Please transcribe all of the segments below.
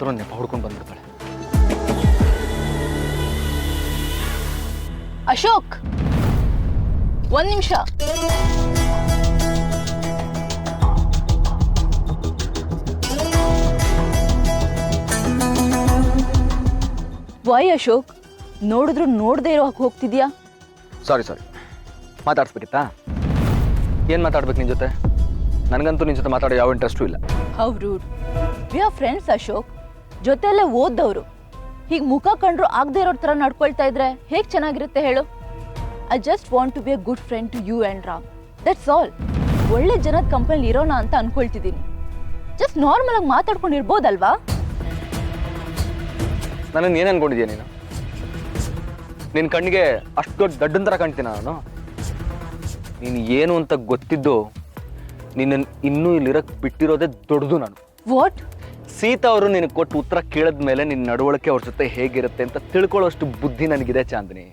ಯಾವ್ದಾದ್ರೂ ನೆಪ ಹುಡ್ಕೊಂಡು ಬಂದ್ಬಿಡ್ತಾಳೆ. ಅಶೋಕ್, ಒಂದ್ ನಿಮಿಷ. ವೈ ಅಶೋಕ್, ನೋಡಿದ್ರು ನೋಡದೆ ಇರೋ ಹಾಗೆ ಹೋಗ್ತಿದ್ಯಾ? ಸಾರಿ ಮಾತಾಡ್ಸ್ಬೇಕಿತ್ತಾ? ಏನು ಮಾತಾಡ್ಬೇಕು ನಿನ್ನ ಜೊತೆ? ನನಗಂತೂ ನಿನ್ನ ಜೊತೆ ಮಾತಾಡೋ ಯಾವ ಇಂಟ್ರೆಸ್ಟೂ ಇಲ್ಲ. How rude. We are friends Ashok, ಜೊತೆಯಲ್ಲೇ ಓದ್ದವರು. ಹೀಗೆ ಮುಖ ಕಂಡ್ರು ಆಗದೆ ಇರೋ ಥರ ನಡ್ಕೊಳ್ತಾ ಇದ್ರೆ ಹೇಗೆ ಚೆನ್ನಾಗಿರುತ್ತೆ ಹೇಳು? I just want to be a good friend to you and Ram, that's all. ಒಳ್ಳೆ ಜನದ ಕಂಪನಿಲಿ ಇರೋಣ ಅಂತ ಅನ್ಕೊಳ್ತಿದ್ದೀನಿ. ಜಸ್ಟ್ ನಾರ್ಮಲ್ ಆಗಿ ಮಾತಾಡ್ಕೊಂಡಿರ್ಬೋದಲ್ವಾ? ನನ್ನನ್ನು ಏನು ಅನ್ಕೊಂಡಿದ್ಯಾ ನೀನು? ನಿನ್ನ ಕಣ್ಣಿಗೆ ಅಷ್ಟು ದೊಡ್ಡ ದಡ್ಡನ್ ಥರ ಕಾಣ್ತೀನಿ ನಾನು? ನೀನು ಏನು ಅಂತ ಗೊತ್ತಿದ್ದು ನಿನ್ನನ್ನು ಇನ್ನೂ ಇಲ್ಲಿರಕ್ಕೆ ಬಿಟ್ಟಿರೋದೇ ದೊಡ್ಡದು. ನಾನು ವಾಟ್? ಸೀತಾ ಅವರು ನಿನಗೆ ಕೊಟ್ಟು ಉತ್ತರ ಕೇಳಿದ ಮೇಲೆ ನಿನ್ನ ನಡವಳಿಕೆ ಅವ್ರ ಜೊತೆ ಹೇಗಿರುತ್ತೆ ಅಂತ ತಿಳ್ಕೊಳ್ಳೋಷ್ಟು ಬುದ್ಧಿ ನನಗಿದೆ ಚಾಂದಿನಿ.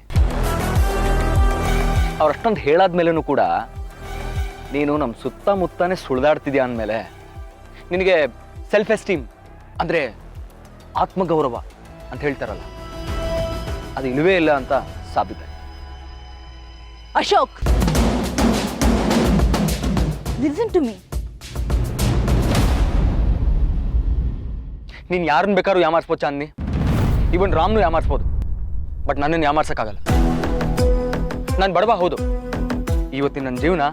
ಅವ್ರಷ್ಟೊಂದು ಹೇಳಾದ್ಮೇಲೂ ಕೂಡ ನೀನು ನಮ್ಮ ಸುತ್ತಮುತ್ತನೇ ಸುಳಿದಾಡ್ತಿದ್ಯಾ ಅಂದಮೇಲೆ ನಿನಗೆ ಸೆಲ್ಫ್ ಎಸ್ಟೀಮ್ ಅಂದರೆ ಆತ್ಮಗೌರವ ಅಂತ ಹೇಳ್ತಾರಲ್ಲ, ಅದು ಇಲ್ಲವೇ ಇಲ್ಲ ಅಂತ ಸಾಬೀತೆ. Ashok, listen to me. ನೀನು ಯಾರನ್ನ ಬೇಕಾದ್ರೂ ಯಾಮಾರಿಸ್ಬೋದು ಚಾಂದಿನಿ, ಇವನ್ ರಾಮ್ನು ಯಾಮಾರಿಸ್ಬೋದು, ಬಟ್ ನನ್ನನ್ನು ಯಾಮಾರ್ಸಕ್ಕಾಗಲ್ಲ. ನಾನು ಬಡವ ಹೌದು, ಇವತ್ತಿನ ನನ್ನ ಜೀವನ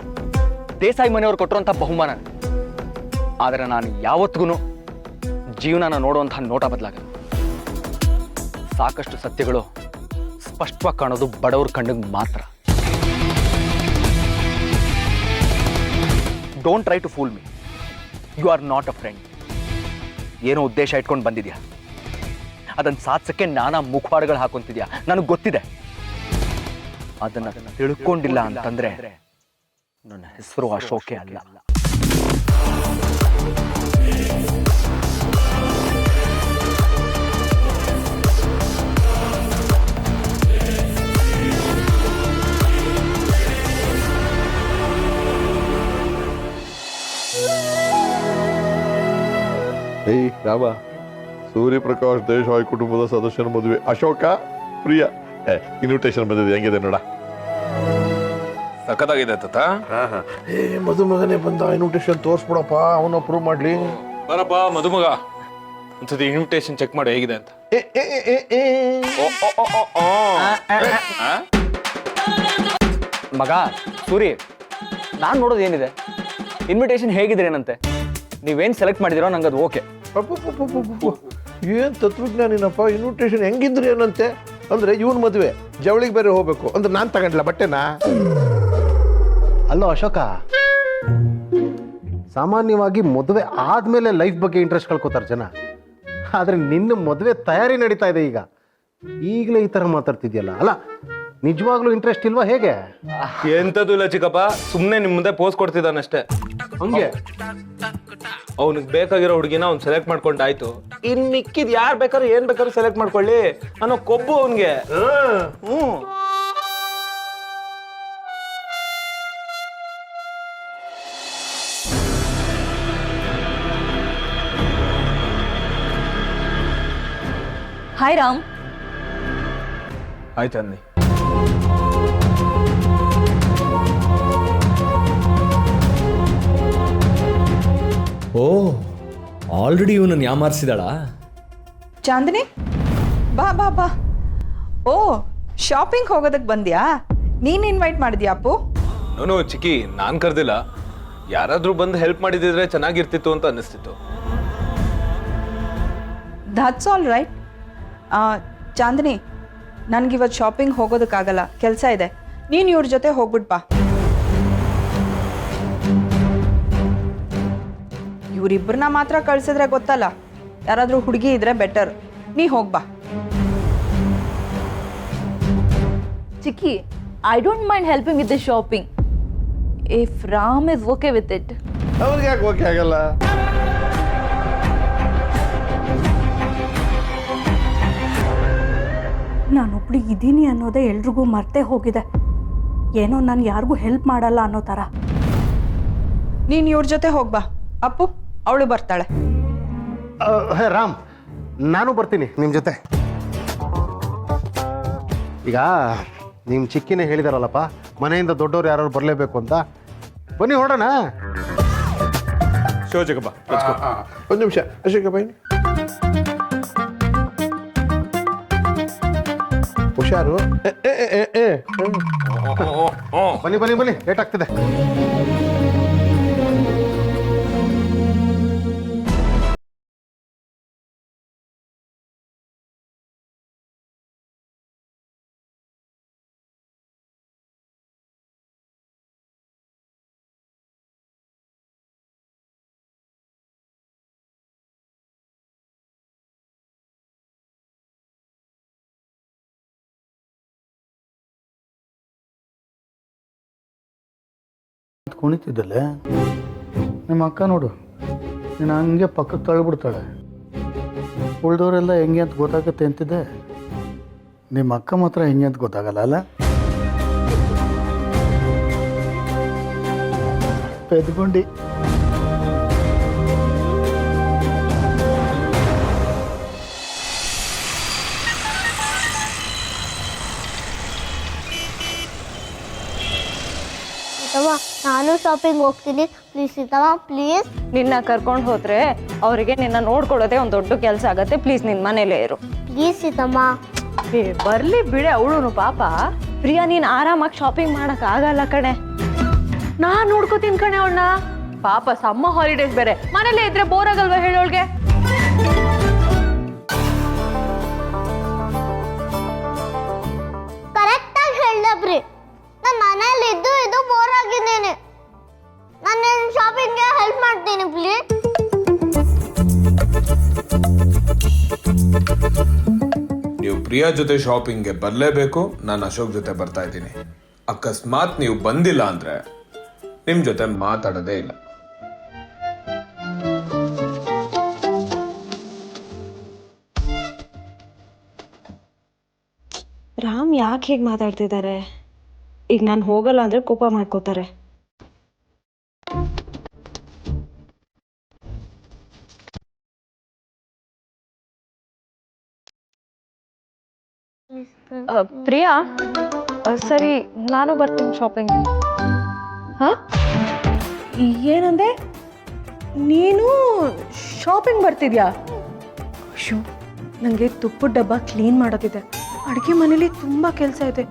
ದೇಸಾಯಿ ಮನೆಯವ್ರು ಕೊಟ್ಟಿರೋಂಥ ಬಹುಮಾನ. ಆದರೆ ನಾನು ಯಾವತ್ತಿಗೂ ಜೀವನನ ನೋಡುವಂಥ ನೋಟ ಬದಲಾಗಲ್ಲ. ಸಾಕಷ್ಟು ಸತ್ಯಗಳು ಸ್ಪಷ್ಟವಾಗಿ ಕಾಣೋದು ಬಡವ್ರ ಕಣ್ಣಿಗೆ ಮಾತ್ರ. Don't try to fool me. You are not a friend. ಏನೋ ಉದ್ದೇಶ ಇಟ್ಕೊಂಡು ಬಂದಿದ್ಯಾ, ಅದನ್ನು ಸಾಧಿಸಕ್ಕೆ ನಾನಾ ಮುಖವಾಡಗಳು ಹಾಕೊಂತಿದ್ಯಾ, ನನಗೆ ಗೊತ್ತಿದೆ. ಅದನ್ನು ತಿಳ್ಕೊಂಡಿಲ್ಲ ಅಂತಂದ್ರೆ ನನ್ನ ಹೆಸರು ಅಶೋಕೆ ಅಲ್ಲ. ಏಯ್ ರಾಮ, ಸೂರ್ಯಪ್ರಕಾಶ್ ದೇಶಾಯ್ ಕುಟುಂಬದ ಸದಸ್ಯನ ಮದುವೆ, ಅಶೋಕ ಪ್ರಿಯ. ಇನ್ವಿಟೇಷನ್ ಬಂದಿದೆ, ಹೆಂಗಿದೆ ನೋಡ? ಸಖತ್ತಾಗಿದೆ ತಾತ. ಏ ಮದುಮಗನೇ ಬಂದ, ಇನ್ವಿಟೇಷನ್ ತೋರಿಸ್ಬಿಡಪ್ಪ, ಅವನು ಅಪ್ರೂವ್ ಮಾಡ್ಲಿ. ಬರಪ್ಪ ಮದುಮಗ, ಒಂದ್ಸತಿ ಇನ್ವಿಟೇಷನ್ ಚೆಕ್ ಮಾಡು ಹೇಗಿದೆ ಅಂತ. ಮಗ ಸೂರಿ, ನಾನು ನೋಡೋದು ಏನಿದೆ, ಇನ್ವಿಟೇಷನ್ ಹೇಗಿದ್ರೆ ಏನಂತೆ, ನೀವೇನು ಸೆಲೆಕ್ಟ್ ಮಾಡಿದಿರೋ ನಂಗೆ ಅದು ಓಕೆ. ಏನ್ ತತ್ವಜ್ಞಾನಿನಪ್ಪ, ಇನ್ವಿಟೇಷನ್ ಹೆಂಗಿದ್ರಿ ಏನಂತೆ ಅಂದ್ರೆ ಇವನ್ ಮದುವೆ ಜವಳಿಗೆ ಬೇರೆ ಹೋಗ್ಬೇಕು ಅಂದ್ರೆ ನಾನ್ ತಗೊಂಡ್ಲ ಬಟ್ಟೆನಾ? ಅಲ್ಲೋ ಅಶೋಕ, ಸಾಮಾನ್ಯವಾಗಿ ಮದುವೆ ಆದ್ಮೇಲೆ ಲೈಫ್ ಬಗ್ಗೆ ಇಂಟ್ರೆಸ್ಟ್ ಕಳ್ಕೊತಾರೆ ಜನ. ಆದ್ರೆ ನಿನ್ನ ಮದುವೆ ತಯಾರಿ ನಡೀತಾ ಇದೆ ಈಗ, ಈಗಲೇ ಈ ತರ ಮಾತಾಡ್ತಿದ್ಯಲ್ಲ. ಅಲ್ಲ ನಿಜವಾಗ್ಲೂ ಇಂಟ್ರೆಸ್ಟ್ ಇಲ್ವಾ ಹೇಗೆ? ಎಂತದ್ದು ಇಲ್ಲ ಚಿಕ್ಕಪ್ಪ, ಸುಮ್ನೆ ನಿಮ್ ಮುಂದೆ ಪೋಸ್ ಕೊಡ್ತಿದ್ದಾನಷ್ಟೇ. ಹಂಗೆ ಅವ್ನಿಗೆ ಬೇಕಾಗಿರೋ ಹುಡುಗಿನ ಅವ್ನು ಸೆಲೆಕ್ಟ್ ಮಾಡ್ಕೊಂಡಾಯ್ತು, ಇನ್ ಮಿಕ್ಕಿದ್ ಯಾರು ಬೇಕಾದ್ರೂ ಏನ್ ಬೇಕಾದ್ರೂ ಸೆಲೆಕ್ಟ್ ಮಾಡ್ಕೊಳ್ಳಿ ಅನ್ನೋ ಕೊಬ್ಬು ಅವನ್ಗೆ. ಹಾಯ್ ರಾಮ್. ಆಯ್ತು ಅಂದಿ. ಓ, ಆಲ್ರೆಡಿ ಇವನನ್ನು ಯಾಮಾರಿಸಿದಾಳ ಚಾಂದಿನಿ? ಬಾ ಬಾ ಬಾ. ಓ, ಶಾಪಿಂಗ್ ಹೋಗೋದಕ್ಕೆ ಬಂದ್ಯಾ? ನೀನ್ ಇನ್ವೈಟ್ ಮಾಡಿದ್ಯಾ ಅಪ್ಪು? ನೋನು ಚಿಕ್ಕಿ, ನಾನ್ ಕರ್ದಿಲ್ಲ. ಯಾರಾದ್ರೂ ಬಂದು ಹೆಲ್ಪ್ ಮಾಡಿದಿದ್ರೆ ಚೆನ್ನಾಗಿರ್ತಿತ್ತು ಅಂತ ಅನ್ನಿಸ್ತಿತ್ತು. That's all right. ಚಾಂದಿನಿ, ನನ್ಗಿವತ್ತು ಶಾಪಿಂಗ್ ಹೋಗೋದಕ್ಕಾಗಲ್ಲ, ಕೆಲಸ ಇದೆ. ನೀನು ಇವ್ರ ಜೊತೆ ಹೋಗ್ಬಿಟ್ ಬಾ. ಇವರಿಬ್ಬರನ್ನ ಮಾತ್ರ ಕಳ್ಸಿದ್ರೆ ಗೊತ್ತಲ್ಲ, ಯಾರಾದ್ರೂ ಹುಡುಗಿ ಇದ್ರೆ ಬೆಟರ್. ನೀ ಹೋಗ್ಬಾ. ಚಿಕ್ಕಿ, I don't mind helping with the shopping if Ram is okay with it. ಅವ್ರಿಗೆ ಯಾಕೆ ಓಕೆ ಆಗಲ್ಲ? ನಾನೊಬ್ಳು ಇದ್ದೀನಿ ಅನ್ನೋದೇ ಎಲ್ರಿಗೂ ಮರ್ತೇ ಹೋಗಿದೆ. ಏನೋ ನಾನು ಯಾರಿಗೂ ಹೆಲ್ಪ್ ಮಾಡಲ್ಲ ಅನ್ನೋ ಥರ. ನೀನು ಇವ್ರ ಜೊತೆ ಹೋಗ್ಬಾ. ಅಪ್ಪು, ಅವಳು ಬರ್ತಾಳೆ. ಹೇ ರಾಮ್, ನಾನು ಬರ್ತೀನಿ ನಿಮ್ಮ ಜೊತೆ. ಈಗ ನಿಮ್ಮ ಚಿಕ್ಕಿನೇ ಹೇಳಿದಾರಲ್ಲಪ್ಪ, ಮನೆಯಿಂದ ದೊಡ್ಡವ್ರು ಯಾರು ಬರಲೇಬೇಕು ಅಂತ. ಬನ್ನಿ ಹೊರಡೋಣ. ಶೋ ಚಿಕ್ಕಪ್ಪ. ಒಂದು ನಿಮಿಷ ಅಶೋಕ ಬನ್ನಿ. ಹುಷಾರು. ಬನ್ನಿ ಬನ್ನಿ ಬನ್ನಿ, ಲೇಟ್ ಆಗ್ತಿದೆ. ಕುಣಿತಿದ್ದಲ್ಲ ನಿಮ್ಮ ಅಕ್ಕ ನೋಡು, ನೀನು ಹಂಗೆ ಪಕ್ಕಕ್ಕೆ ತಳ್ಳಿಬಿಡ್ತಾಳೆ. ಉಳ್ದವರೆಲ್ಲ ಹೆಂಗೆ ಅಂತ ಗೊತ್ತಾಗುತ್ತೆ ಅಂತಿದ್ದೆ, ನಿಮ್ಮ ಅಕ್ಕ ಮಾತ್ರ ಹೆಂಗೆ ಅಂತ ಗೊತ್ತಾಗಲ್ಲ ಅಲ್ಲ. ಪೆದ್ಕೊಂಡಿ. ನಾನು ಶಾಪಿಂಗ್ ಹೋಗ್ತೀನಿ, ಪ್ಲೀಸ್ ಸೀತಮ್ಮ ಪ್ಲೀಸ್. ನಿನ್ನ ಕರ್ಕೊಂಡು ಹೋದ್ರೆ ಅವರಿಗೆ ನಿನ್ನ ನೋಡ್ಕೊಳ್ಳೋದೇ ಒಂದು ದೊಡ್ಡ ಕೆಲಸ ಆಗತ್ತೆ. ಪ್ಲೀಸ್ ನಿನ್ನ ಮನೇಲೇ ಇರು ಪ್ಲೀಸ್ ಸೀತಮ್ಮ. ಬರ್ಲಿ ಬಿಡೆ ಅವಳು ಪಾಪ. ಪ್ರಿಯಾ ನೀನ್ ಆರಾಮಾಗಿ ಶಾಪಿಂಗ್ ಮಾಡಕ್ ಆಗಲ್ಲ ಕಣೆ. ನಾನ್ ನೋಡ್ಕೋತೀನಿ ಕಣೆ ಅವಳನ್ನ. ಪಾಪ ಸಮ್ಮರ್ ಹಾಲಿಡೇಸ್ ಬೇರೆ, ಮನೇಲೇ ಇದ್ರೆ ಬೋರ್ ಆಗಲ್ವಾ ಹೇಳೋಳ್ಗೆ. ಕರೆಕ್ಟ್ ಆಗಿ ಹೇಳ್ದಬ್ರಿ, ನಾನು ಮನೇಲಿ ಇದು ಬೋರ್ ಆಗಿದ್ದೀನಿ. ನಾನು ಶಾಪಿಂಗ್ಗೆ ಹೆಲ್ಪ್ ಮಾಡ್ತೀನಿ ಪ್ಲೀಸ್. ನೀವು ಪ್ರಿಯಾ ಜೊತೆ ಶಾಪಿಂಗ್ಗೆ ಬರಲೇಬೇಕು. ನಾನು ಅಶೋಕ್ ಜೊತೆ ಬರ್ತಾ ಇದ್ದೀನಿ. ಅಕಸ್ಮಾತ್ ನೀವು ಬಂದಿಲ್ಲ ಅಂದ್ರೆ ನಿಮ್ ಜೊತೆ ಮಾತಾಡೋದೇ ಇಲ್ಲ. ರಾಮ್ ಯಾಕೆ ಹೇಗೆ ಮಾತಾಡ್ತಿದ್ದಾರೆ? ಈಗ ನಾನು ಹೋಗಲ್ಲ ಅಂದ್ರೆ ಕೋಪ ಮಾಡ್ಕೋತಾರೆ. ಪ್ರಿಯಾ ಸರಿ, ನಾನು ಬರ್ತೀನಿ ಶಾಪಿಂಗ್. ಹಾ, ಏನಂದೆ? ನೀನು ಶಾಪಿಂಗ್ ಬರ್ತಿದ್ಯಾ? ಅಯ್ಯೋ, ನನಗೆ ತುಪ್ಪದ ಡಬ್ಬ ಕ್ಲೀನ್ ಮಾಡೋದಿದೆ. ಅಡುಗೆ ಮನೇಲಿ ತುಂಬ ಕೆಲಸ ಇದೆ.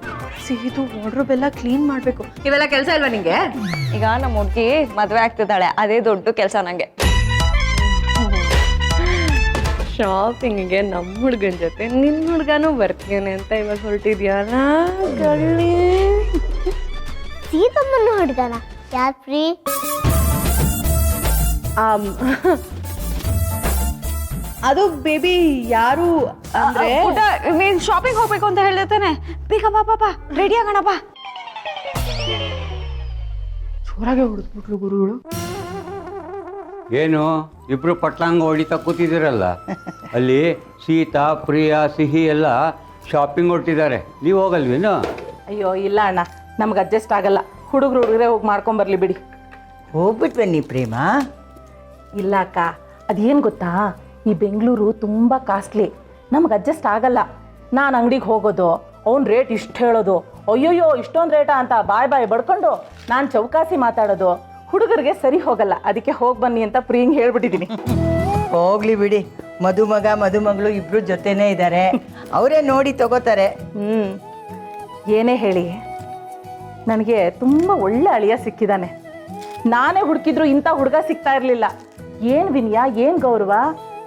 ಸಿಹಿದು ವಾರ್ಡ್ರೋಬ್ ಎಲ್ಲ ಕ್ಲೀನ್ ಮಾಡಬೇಕು. ಇವೆಲ್ಲ ಕೆಲಸ ಇಲ್ವಾ ನಿಂಗೆ? ಈಗ ನಮ್ಮ ಹುಡುಗಿ ಮದುವೆ ಆಗ್ತಿದ್ದಾಳೆ, ಅದೇ ದೊಡ್ಡ ಕೆಲಸ ನನಗೆ. ಶಾಪಿಂಗಿಗೆ ನಮ್ಮ ಹುಡುಗನ ಜೊತೆ ನಿನ್ನ ಹುಡುಗನೂ ಬರ್ತೀನಿ ಅಂತ ಇವಾಗ ಹೊರಟಿದ್ಯಾನ ಕಳ್ಳಿ. ಸೀತಮ್ಮನ್ನು ಹೊಡಿದಾನ ಯಾರು ಫ್ರೀ? ಅದು ಬೇಬಿ ಯಾರು ಅಂದ್ರೆ ನೀನ್ ಶಾಪಿಂಗ್ ಹೋಗ್ಬೇಕು ಅಂತ ಹೇಳಿರ್ತಾನೆ. ಬೇಗ ಬಾ ಪಾಪ, ರೆಡಿ ಆಗೋಣ ಬಾ. ಜೋರಾಗೆ ಹೊಡೆದ್ಬಿಟ್ಲು ಗುರುಗಳು. ಏನು ಇಬ್ರು ಪಟ್ಲಾಂಗ ಹೊಡಿತಾ ಕೂತಿದ್ದೀರಲ್ಲ, ಅಲ್ಲಿ ಸೀತಾ ಪ್ರಿಯಾ ಸಿಹಿ ಎಲ್ಲ ಶಾಪಿಂಗ್ ಹೊರಟಿದ್ದಾರೆ. ನೀವು ಹೋಗಲ್ವೇನು? ಅಯ್ಯೋ ಇಲ್ಲ ಅಣ್ಣ, ನಮ್ಗೆ ಅಡ್ಜಸ್ಟ್ ಆಗಲ್ಲ. ಹುಡುಗರೇ ಹೋಗಿ ಮಾಡ್ಕೊಂಬರ್ಲಿ ಬಿಡಿ. ಹೋಗ್ಬಿಟ್ಟು ಬನ್ನಿ ಪ್ರೇಮ. ಇಲ್ಲ ಅಕ್ಕ, ಅದೇನು ಗೊತ್ತಾ, ಈ ಬೆಂಗಳೂರು ತುಂಬ ಕಾಸ್ಟ್ಲಿ, ನಮ್ಗೆ ಅಡ್ಜಸ್ಟ್ ಆಗಲ್ಲ. ನಾನು ಅಂಗಡಿಗೆ ಹೋಗೋದು, ಅವ್ನು ರೇಟ್ ಇಷ್ಟು ಹೇಳೋದು, ಅಯ್ಯೋಯ್ಯೋ ಇಷ್ಟೊಂದು ರೇಟಾ ಅಂತ ಬಾಯ್ ಬಡ್ಕೊಂಡು ನಾನು ಚೌಕಾಸಿ ಮಾತಾಡೋದು ಹುಡುಗರಿಗೆ ಸರಿ ಹೋಗಲ್ಲ. ಅದಕ್ಕೆ ಹೋಗಿ ಬನ್ನಿ ಅಂತ ಪ್ರಿಯಂಗೆ ಹೇಳ್ಬಿಟ್ಟಿದ್ದೀನಿ. ಹೋಗ್ಲಿ ಬಿಡಿ, ಮದುಮಗಳು ಇಬ್ರು ಜೊತೆನೇ ಇದ್ದಾರೆ, ಅವರೇ ನೋಡಿ ತಗೋತಾರೆ. ಏನೇ ಹೇಳಿ, ನನಗೆ ತುಂಬ ಒಳ್ಳೆ ಅಳಿಯ ಸಿಕ್ಕಿದ್ದಾನೆ. ನಾನೇ ಹುಡುಕಿದ್ರು ಇಂಥ ಹುಡುಗ ಸಿಗ್ತಾ ಇರಲಿಲ್ಲ. ಏನು ವಿನಯ, ಏನು ಗೌರವ.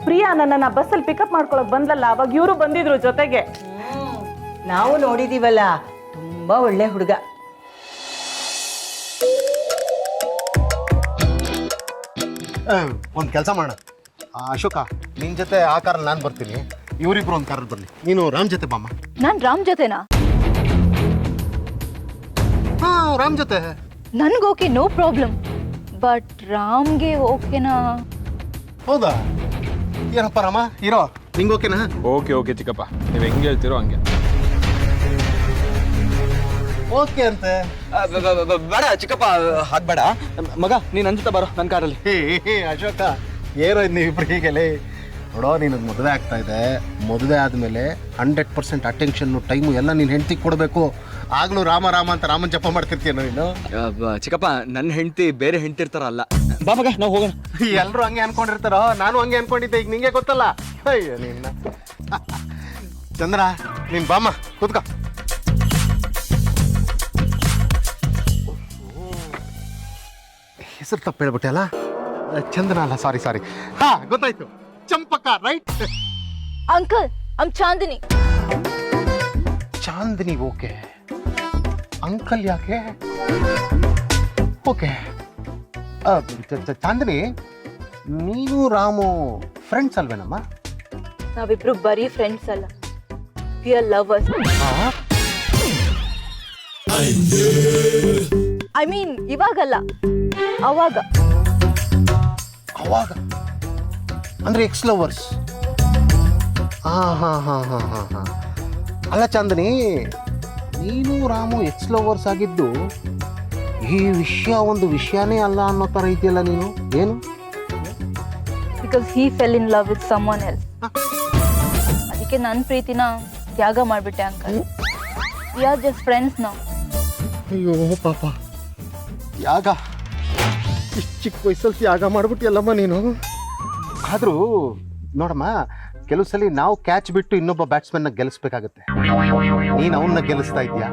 ಪ್ರಿಯಾ ನನ್ನನ್ನು ಬಸ್ಸಲ್ಲಿ ಪಿಕಪ್ ಮಾಡ್ಕೊಳಕ್ ಬಂದ್ಲಲ್ಲ, ಅವಾಗ ಇವರು ಬಂದಿದ್ರು ಜೊತೆಗೆ. ನಾವು ನೋಡಿದೀವಲ್ಲ, ತುಂಬ ಒಳ್ಳೆ ಹುಡುಗ. ಒಂದು ಕೆಲಸ ಮಾಡೋಣ ಅಶೋಕ, ನಿನ್ನ ಜೊತೆ ಆ ಕಾರಲ್ಲಿ ನಾನು ಬರ್ತೀನಿ, ಇವರಿಬ್ರು ಒಂದು ಕಾರಲ್ಲಿ ಬರಲಿ. ನೀನು ರಾಮ್ ಜೊತೆ ಬಾಮ್ಮ. ನಾನು ರಾಮ್ ಜೊತೆನಾ? ಹಾಂ, ರಾಮ್ ಜೊತೆ ನನ್ಗೋಕೆ, ನೋ ಪ್ರಾಬ್ಲಮ್. ಬಟ್ ರಾಮ್ಗೆ ಓಕೆನಾ? ಹೌದಾ? ಏನಪ್ಪ ರಾಮ ಹೀರೋ, ನಿಂಗೆ ಓಕೆನಾ? ಓಕೆ ಚಿಕ್ಕಪ್ಪ, ನೀವು ಹೆಂಗೆ ಹೇಳ್ತೀರೋ ಹಂಗೆ. ಓಕೆ ಅಂತೆ. ಬೇಡ ಚಿಕ್ಕಪ್ಪ, ಹಾಕ್ಬೇಡ. ಮಗ ನೀನು ನನ್ನ ಜೊತೆ ಬರೋ, ನನ್ನ ಕಾರಲ್ಲಿ. ಹೇ ಅಶೋಕ, ಏನೋ ನೀವು ಇಬ್ರು ಹೀಗೆಲೆ ನೋಡೋ ನಿನಗೆ ಮದುವೆ ಆಗ್ತಾ ಇದೆ. ಮದುವೆ ಆದಮೇಲೆ 100% ಅಟೆನ್ಷನ್ನು ಟೈಮು ಎಲ್ಲ ನೀನು ಹೆಂಡ್ತಿಗೆ ಕೊಡಬೇಕು. ಆಗ್ಲೂ ರಾಮ ರಾಮ ಅಂತ ರಾಮನ್ ಜಪ ಮಾಡ್ತಿರ್ತೀಯನೋ ನೀನು. ಚಿಕ್ಕಪ್ಪ ನನ್ನ ಹೆಂಡತಿ ಬೇರೆ ಹೆಂಡತಿ ಇರ್ತಾರಲ್ಲ. ಬಾ ಮಗ ನಾವು ಹೋಗೋಣ. ಎಲ್ಲರೂ ಹಂಗೆ ಅನ್ಕೊಂಡಿರ್ತಾರೋ, ನಾನು ಹಂಗೆ ಅನ್ಕೊಂಡಿದ್ದೆ. ಈಗ ನಿಂಗೆ ಗೊತ್ತಲ್ಲ. ಅಯ್ಯೋ ನಿನ್ನ ಚಂದ್ರ, ನೀನು ಬಾಮ್ಮ ಕೂತ್ಕೋ. ಹೆಸರು ತಪ್ಪು ಹೇಳ್ಬಿಟ್ಟೆ ಅಲ್ಲ. ಚಂದನ ಅಲ್ಲ, ಸಾರಿ ಸಾರಿ. ಹಾ ಗೊತ್ತಾಯ್ತು, Champaka, right. Uncle I'm Chandini. Chandini, okay. Uncle ಯಾಕೆ? ಓಕೆ. ಚಾಂದಿನಿ, ನೀನು ರಾಮು ಫ್ರೆಂಡ್ಸ್ ಅಲ್ವೇನಮ್ಮ? ನಾವಿಬ್ರು ಬರೀ ಫ್ರೆಂಡ್ಸ್ ಅಲ್ಲ, we are lovers. I mean ಇವಾಗಲ್ಲ, ಅವಾಗ. ಅವಾಗ ಅಂದ್ರೆ ಎಕ್ಸ್ ಲವರ್ಸ್. ಅಲ್ಲ ಚಾಂದಿನಿ, ನೀನು ರಾಮು ಎಕ್ಸ್ ಲವರ್ಸ್ ಆಗಿದ್ದು ಈ ವಿಷಯ ಒಂದು ವಿಷಯನೇ ಅಲ್ಲ ಅನ್ನೋ ಥರ ಇದೆಯಲ್ಲ ನೀನು. ಏನು? Because he fell in love with someone else. ಅದಕ್ಕೆ ನನ್ನ ಪ್ರೀತಿನ ತ್ಯಾಗ ಮಾಡ್ಬಿಟ್ಟೆ uncle. We are just friends ನಾವು. ಅಯ್ಯೋ ಪಾಪ, ಯಾಗ ಇಷ್ಟು ಚಿಕ್ಕ ವಯಸ್ಸಲ್ಲಿ ತ್ಯಾಗ ಮಾಡ್ಬಿಟ್ಟಿಯಲ್ಲಮ್ಮ ನೀನು. ಆದರೂ ನೋಡಮ್ಮ, ಕೆಲವು ಸಲ ನಾವು ಕ್ಯಾಚ್ ಬಿಟ್ಟು ಇನ್ನೊಬ್ಬ ಬ್ಯಾಟ್ಸ್ಮನ್ನ ಗೆಲ್ಲಿಸ್ಬೇಕಾಗತ್ತೆ. ನೀನು ಅವನ್ನ ಗೆಲ್ಲಿಸ್ತಾ ಇದೀಯಾ.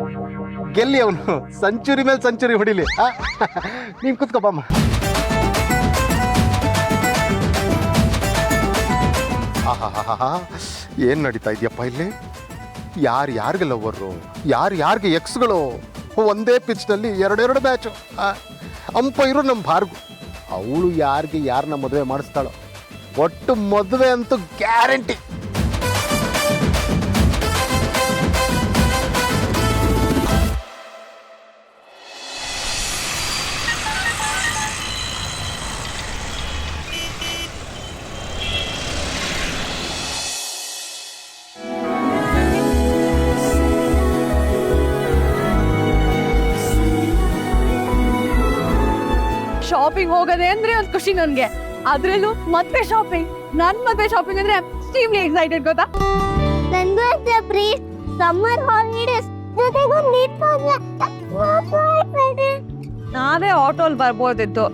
ಗೆಲ್ಲಿ, ಅವನು ಸೆಂಚುರಿ ಮೇಲೆ ಸೆಂಚುರಿ ಹೊಡಿಲಿ. ನೀನು ಕೂತ್ಕೊಬ್ಬಮ್ಮ. ಏನು ನಡೀತಾ ಇದೆಯಪ್ಪ ಇಲ್ಲಿ? ಯಾರಿಗೆ ಲವ್ವರು, ಯಾರಿಗೆ ಎಕ್ಸ್ಗಳು. ಒಂದೇ ಪಿಚ್ನಲ್ಲಿ ಎರಡೆರಡು ಮ್ಯಾಚು. ಅಂಪೈರು ನಮ್ಮ ಭಾರ್ಗು. ಅವಳು ಯಾರನ್ನ ಮದುವೆ ಮಾಡಿಸ್ತಾಳೋ, ಒಟ್ಟು ಮದುವೆ ಅಂತೂ ಗ್ಯಾರಂಟಿ. ಶಾಪಿಂಗ್ ಹೋಗೋದೇ ಅಂದ್ರೆ ಒಂದು ಖುಷಿ ನನ್ಗೆ. ಅದ್ರಲ್ಲೂ ಮತ್ತೆ ಶಾಪಿಂಗ್. ನನ್ ಮದ್ವೆ ಶಾಪಿಂಗ್ ಅಂದ್ರೆ ಎಕ್ಸ್ಟ್ರೀಮ್ಲಿ ಎಕ್ಸೈಟೆಡ್, ಗೊತ್ತಾ? ನಂಗೂ ಅಷ್ಟೇ ಪ್ರೀ. ಸಮ್ಮರ್ ಹಾಲಿಡೇಸ್ ಜೊತೆಗೂ ನೀಟ್ ನಾವೇ ಆಟೋಲ್ ಬರ್ಬೋದಿತ್ತು.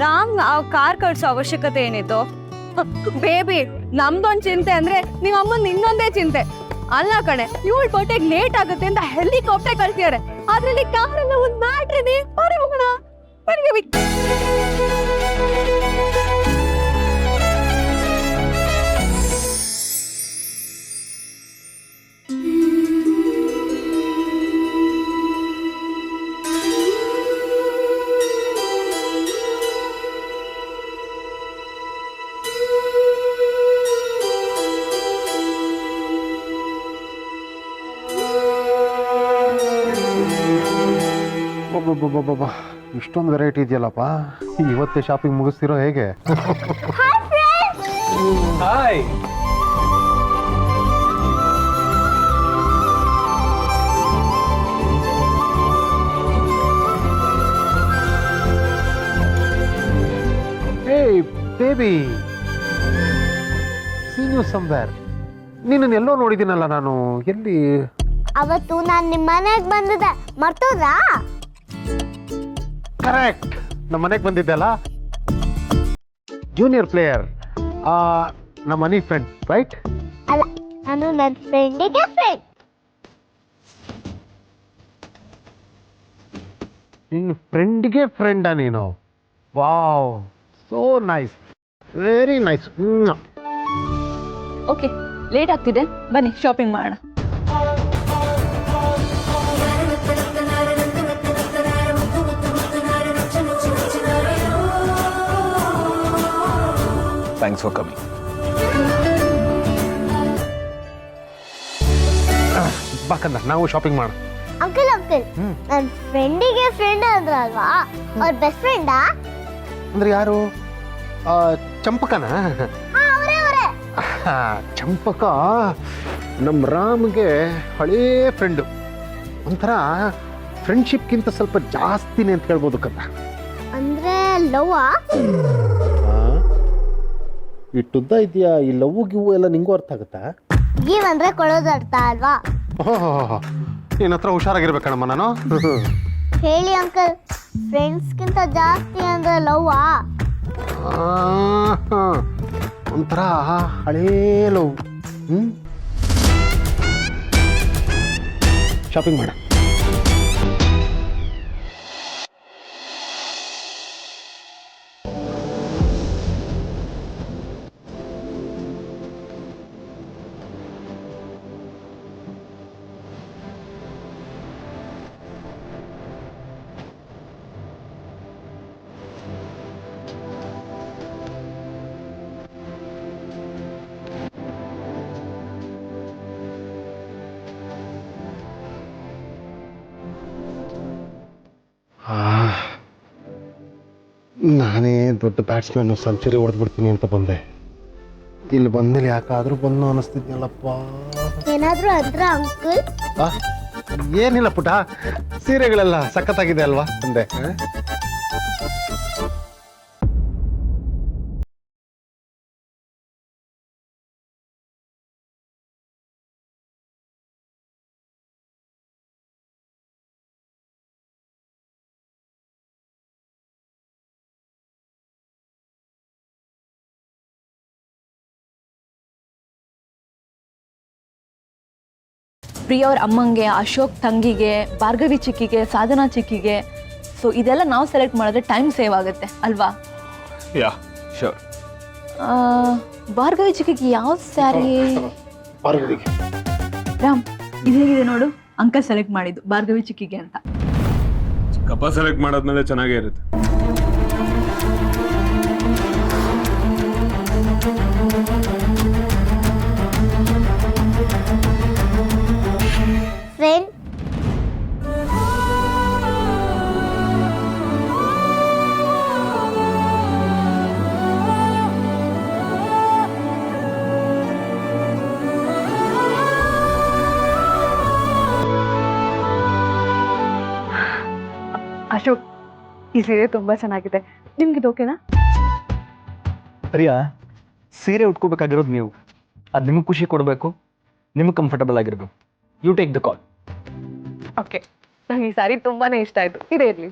ರಾಮ್ ಕಾರ್ ಕಳ್ಸೋ ಅವಶ್ಯಕತೆ ಏನಿತ್ತು? ಬೇಬಿ, ನಮ್ದೊಂದ್ ಚಿಂತೆ ಅಂದ್ರೆ ನಿಮ್ಮ ಅಮ್ಮನ್ ಇನ್ನೊಂದೇ ಚಿಂತೆ. ಅಲ್ಲ ಕಣೆ, ಇವಳು ಬಟ್ಟೆಗೆ ಲೇಟ್ ಆಗುತ್ತೆ ಅಂತ ಹೆಲಿಕಾಪ್ಟರ್ ಕಳ್ಸಿದಾರೆ. ಅದ್ರಲ್ಲಿ ಕಾರನ್ನ ಒಂದ್ ಬ್ಯಾಟ್ರಿ ಇದೆ. ಬರೀ ಹೋಗೋಣ. ಒಬ್ಬೊಬ್ಬೊಬ್ಬೊಬ್ಬ, ಇಷ್ಟೊಂದು ವೆರೈಟಿ ಇದೆಯಲ್ಲಪ್ಪ. ಇವತ್ತೇ ಶಾಪಿಂಗ್ ಮುಗಿಸ್ತಿರೋ ಹೇಗೆ? ಹಾಯ್. ಏಯ್ ಬೇಬಿ, ಸೀನ್ ಯು ಸಮ್ವೇರ್. ನಿನ್ನನ್ನು ಎಲ್ಲೋ ನೋಡಿದ್ದೀನಲ್ಲ ನಾನು. ಎಲ್ಲಿ? ಅವತ್ತು ನಾನು ನಿಮ್ಮ ಮನೆಗೆ ಬಂದಿದ್ದೆ, ಮರ್ತೋದ್ರಾ? ಕರೆಕ್ಟ್, ನಮ್ಮ ಮನೆಗೆ ಬಂದಿದ್ದೆಲ್ಲ. ಜೂನಿಯರ್ ಪ್ಲೇಯರ್, ನಮ್ಮ ಮನಿ ಫ್ರೆಂಡ್, ರೈಟ್? ಅಲ್ಲ, ನಾನು ನನ್ನ ಫ್ರೆಂಡಿಗೆ ಫ್ರೆಂಡ್. ನಿನ್ನ ಫ್ರೆಂಡಿಗೆ ಫ್ರೆಂಡಾ ನೀನು? Wow, so nice, very nice. Okay, late ಆಗ್ತಿದೆ, ಬನ್ನಿ ಶಾಪಿಂಗ್ ಮಾಡೋಣ. Thanks for coming. ಬಾಕಂದ, ನಾವು ಶಾಪಿಂಗ್ ಮಾಡೋಣ. ಅಂಕಲ್ ನನ್ನ ಫ್ರೆಂಡಿಗೆ ಫ್ರೆಂಡ್ ಅಂದ್ರಲ್ವಾ, ಅವ್ರ ಬೆಸ್ಟ್ ಫ್ರೆಂಡಾ? ಅಂದ್ರೆ ಯಾರು? ಚಂಪಕನ? ಅವರೇ. ಚಂಪಕ ನಮ್ಮ ರಾಮ್ಗೆ ಹಳೇ ಫ್ರೆಂಡು. ಒಂಥರ ಫ್ರೆಂಡ್ಶಿಪ್ಗಿಂತ ಸ್ವಲ್ಪ ಜಾಸ್ತಿನೇ ಅಂತ ಹೇಳ್ಬೋದು ಕದ. ಅಂದ್ರೆ ಲವ್ವಾ? ಇಟ್ಟುದ್ದ ಇದೆಯಾ ಈ ಲವ್ವು ಗಿವ್ವು ಎಲ್ಲ ನಿಂಗೂ ಅರ್ಥ ಆಗುತ್ತಾ? ಗೀವ್ ಅಂದ್ರೆ ಕೊಡೋದು ಅರ್ಥ ಅಲ್ವಾ? ಓಹೋ ನಿನ್ನ ಹತ್ರ ಹುಷಾರಾಗಿರ್ಬೇಕಣಮ್ಮ ನಾನು. ಹೇಳಿ ಅಂಕಲ್, ಫ್ರೆಂಡ್ಸ್ಗಿಂತ ಜಾಸ್ತಿ ಅಂದ್ರೆ ಲವ್ವಾ? ಒಂಥರ ಹಳೇ ಲವ್. ಶಾಪಿಂಗ್ ಮಾಡ. ನಾನೇ ದೊಡ್ಡ ಬ್ಯಾಟ್ಸ್ಮನ್ನು ಸೆಂಚುರಿ ಹೊಡೆದ್ಬಿಡ್ತೀನಿ ಅಂತ ಬಂದೆ. ಇಲ್ಲಿ ಬಂದ್ಮೇಲೆ ಯಾಕಾದ್ರೂ ಬಂದು ಅನಿಸ್ತಿದ್ನಲ್ಲಪ್ಪ. ಏನಾದ್ರೂ ಅದ್ರ ಅಂಕಲ್? ಏನಿಲ್ಲ ಪುಟ, ಸೀರೆಗಳೆಲ್ಲ ಸಖತ್ತಾಗಿದೆ ಅಲ್ವಾ ಅಂದೆ. ಪ್ರಿಯ ಅವ್ರ ಅಮ್ಮಂಗೆ, ಅಶೋಕ್ ತಂಗಿಗೆ, ಭಾರ್ಗವಿ ಚಿಕ್ಕಿಗೆ, ಸಾಧನಾ ಚಿಕ್ಕಿಗೆ. ಸೊ ಇದೆಲ್ಲ ನಾವು ಸೆಲೆಕ್ಟ್ ಮಾಡಿದ್ರೆ ಟೈಮ್ ಸೇವ್ ಆಗುತ್ತೆ ಅಲ್ವಾ? Yeah sure. ಭಾರ್ಗವಿ ಚಿಕ್ಕಿಗೆ ಯಾವ ಸ್ಯಾರಿ? ರಾಮ್, ಇದು ಹೇಗಿದೆ ನೋಡು, ಅಂಕಲ್ ಸೆಲೆಕ್ಟ್ ಮಾಡಿದ್ದು ಭಾರ್ಗವಿ ಚಿಕ್ಕಿಗೆ ಅಂತ. ಕಪ್ಪ ಸೆಲೆಕ್ಟ್ ಮಾಡಾದ್ಮೇಲೆ ಚೆನ್ನಾಗೇ ಇರುತ್ತೆ. ಫ್ರೆಂಡ್, ಅಶೋಕ್, ಈ ಸೀರೆ ತುಂಬಾ ಚೆನ್ನಾಗಿದೆ. ನಿಮ್ಗಿದು ಓಕೆನಾ? ಪ್ರಿಯಾ, ಸೀರೆ ಉಟ್ಕೋಬೇಕಾಗಿರೋದು ನೀವು. ಅದು ನಿಮಗೆ ಖುಷಿ ಕೊಡಬೇಕು, ನಿಮಗೆ ಕಂಫರ್ಟಬಲ್ ಆಗಿರ್ಬೇಕು. You take the call. Okay, ನಂಗೆ ಈ ಸಾರಿ ತುಂಬಾನೇ ಇಷ್ಟ ಆಯ್ತು. ಇದೇ ಇರ್ಲಿ.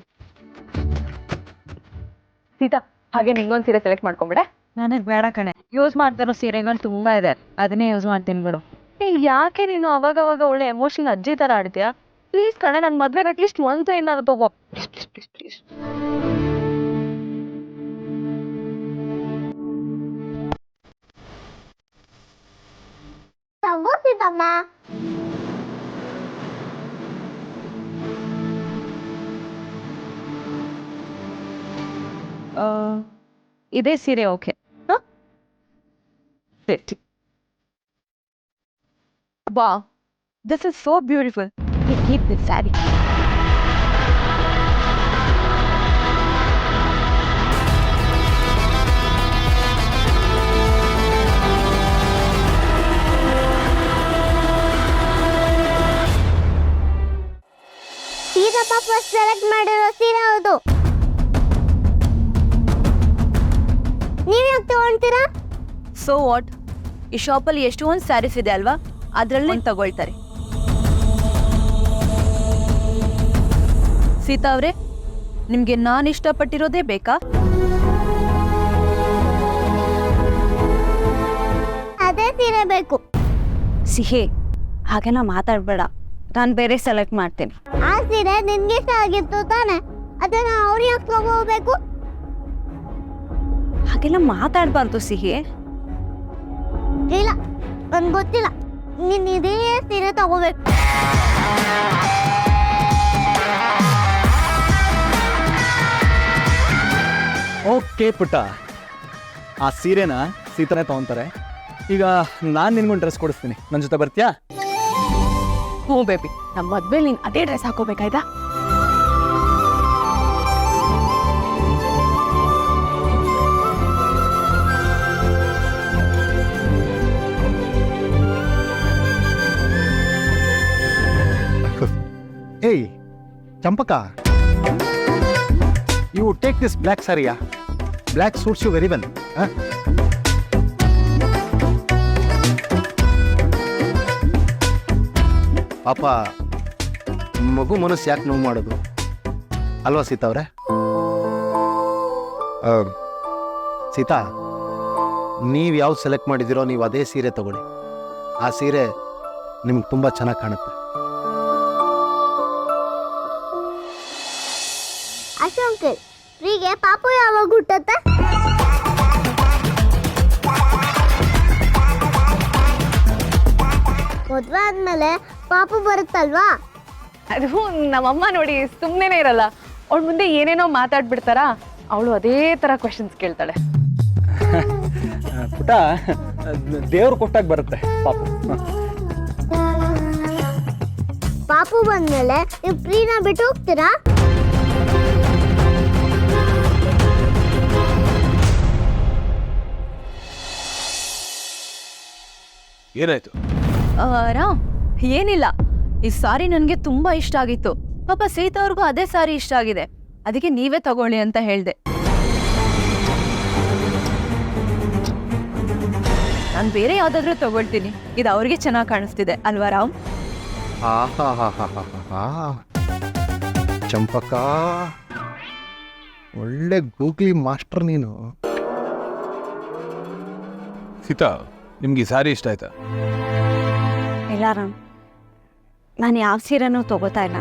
ಸೀತಾ, ಹಾಗೆ ನಿಂಗೊಂದು ಸೀರೆ ಸೆಲೆಕ್ಟ್ ಮಾಡ್ಕೊಂಬಿಡ. ನನಗೆ ಬೇಡ ಕಣೆ, ಯೂಸ್ ಮಾಡ್ತಾರೋ ಸೀರೆಗಳು ತುಂಬ ಇದೆ, ಅದನ್ನೇ ಯೂಸ್ ಮಾಡ್ತೀನಿ ಬಿಡು. ಯಾಕೆ ನೀನು ಅವಾಗ ಒಳ್ಳೆ ಎಮೋಷನಲ್ ಅಜ್ಜಿ ತರ ಆಡ್ತೀಯಾ? ಪ್ಲೀಸ್ ಕಣೆ, ನನ್ನ ಮದ್ವೆಗೆ ಅಟ್ಲೀಸ್ಟ್ ಒಂದು ಏನಾದ್ರು ತಗೋ. Please please please please. ತಗೋತಿದ್ದಮ್ಮ. ಇದೇ ಸೀರೆ okay. Wow, this is so beautiful. You keep this saree. ಸೀರಪ್ಪ ಫಸ್ಟ್ ಸೆಲೆಕ್ಟ್ ಮಾಡಿರೋ ಸೀರೆ ಹೌದು. ನೀವು ಯಾಕೆ ತಗೊಳ್ತೀರಾ? ಸೊ ವಾಟ್, ಈ ಶಾಪಲ್ಲಿ ಎಷ್ಟೊಂದು ಸ್ಯಾರೀಸ್ ಇದೆ ಅಲ್ವಾ, ಅದರಲ್ಲಿ ತಗೊಳ್ತಾರೆ. ಸೀತಾ ಅವರೇ, ನಿಮಗೆ ನಾನು ಇಷ್ಟಪಟ್ಟಿರೋದೇ ಬೇಕಾ? ಅದೇ ಸೀರೆ ಬೇಕು. ಸಿಹಿ, ಹಾಗೆಲ್ಲ ಮಾತಾಡಬೇಡ, ನಾನು ಬೇರೆ ಸೆಲೆಕ್ಟ್ ಮಾಡ್ತೀನಿ. ಆ ಸೀರೆ ನಿನ್ಗೆ ಇಷ್ಟ ಆಗಿತ್ತು ತಾನೆ, ಅದನ್ನ ಅವ್ರು ಯಾಕೆ ತಗೋಬೇಕು? ಹಾಗೆಲ್ಲ ಮಾತಾಡಬಾರ್ದು ಸಿಹಿ. ಇಲ್ಲ, ನನ್ಗೆ ಗೊತ್ತಿಲ್ಲ, ನೀನ್ ಇದೇ ಸೀರೆ ತಗೋಬೇಕು. ಓಕೆ ಪುಟ್ಟ, ಆ ಸೀರೆನ ಸೀತಾನೇ ತಗೊಂತಾರೆ. ಈಗ ನಾನು ನಿನ್ಗೊಂದು ಡ್ರೆಸ್ ಕೊಡಿಸ್ತೀನಿ, ನನ್ನ ಜೊತೆ ಬರ್ತೀಯಾ? ಹ್ಞೂ ಬೇಬಿ, ನಮ್ಮ ಮದ್ವೆಲಿ ನೀನು ಅದೇ ಡ್ರೆಸ್ ಹಾಕೋಬೇಕಾಯ್ತಾ? ಏಯ್ Champaka, you take this black ಸಾರಿಯಾ? Black suits you very well. ಪಾಪ ಮಗು ಮನಸ್ಸು ಯಾಕೆ ನೋವು ಮಾಡೋದು ಅಲ್ವಾ ಸೀತಾ ಅವರೇ? ಸೀತಾ, ನೀವು ಯಾವ್ದು ಸೆಲೆಕ್ಟ್ ಮಾಡಿದ್ದೀರೋ ನೀವು ಅದೇ ಸೀರೆ ತಗೊಳ್ಳಿ. ಆ ಸೀರೆ ನಿಮ್ಗೆ ತುಂಬ ಚೆನ್ನಾಗಿ ಕಾಣುತ್ತೆ. ಅಶೋಕ್ ಪ್ರೀಗೆ ಪಾಪು ಯಾವಾಗ ಹುಟ್ಟತ್ತೆ? ಮದ್ವೆ ಆದ್ಮೇಲೆ ಪಾಪು ಬರುತ್ತಲ್ವಾ? ಅದು ನಮ್ಮಮ್ಮ ನೋಡಿ ಸುಮ್ಮನೆ ಇರಲ್ಲ, ಅವಳ ಮುಂದೆ ಏನೇನೋ ಮಾತಾಡ್ಬಿಡ್ತಾರ, ಅವಳು ಅದೇ ಥರ ಕ್ವೆಶನ್ಸ್ ಕೇಳ್ತಾಳೆ. ಪುಟ ದೇವ್ರು ಕೊಟ್ಟಾಗ ಬರುತ್ತೆ ಪಾಪು. ಪಾಪು ಬಂದ್ಮೇಲೆ ನೀವು ಪ್ರೀನ ಬಿಟ್ಟು ಹೋಗ್ತೀರಾ? ಏನಾಯ್ತು? ರಾಮ್, ಏನಿಲ್ಲ. ಈ ಸಾರಿ ನನಗೆ ತುಂಬಾ ಇಷ್ಟ ಆಗಿತ್ತು. ಪಾಪ ಸೀತಾ ಅವ್ರಿಗೂ ಅದೇ ಸಾರಿ ಇಷ್ಟ ಆಗಿದೆ, ಅದಕ್ಕೆ ನೀವೇ ತಗೊಳ್ಳಿ ಅಂತ ಹೇಳ್ದೆ. ನಾನು ಬೇರೆ ಯಾವ್ದಾದ್ರೂ ತಗೊಳ್ತೀನಿ, ಇದು ಅವ್ರಿಗೆ ಚೆನ್ನಾಗಿ ಕಾಣಿಸ್ತಿದೆ ಅಲ್ವಾ ರಾಮ್? ಚಂಪಕ, ಒಳ್ಳೆ ಗೂಗ್ಲಿ ಮಾಸ್ಟರ್ ನೀನು. ಸೀತಾ, ನಿಮ್ಗೆ ಈ ಸಾರಿ ಇಷ್ಟ ಆಯ್ತಾ? ಇಲ್ಲ ರಾಮ್, ನಾನು ಯಾವ ಸೀರೆನೂ ತಗೋತಾ ಇಲ್ಲ.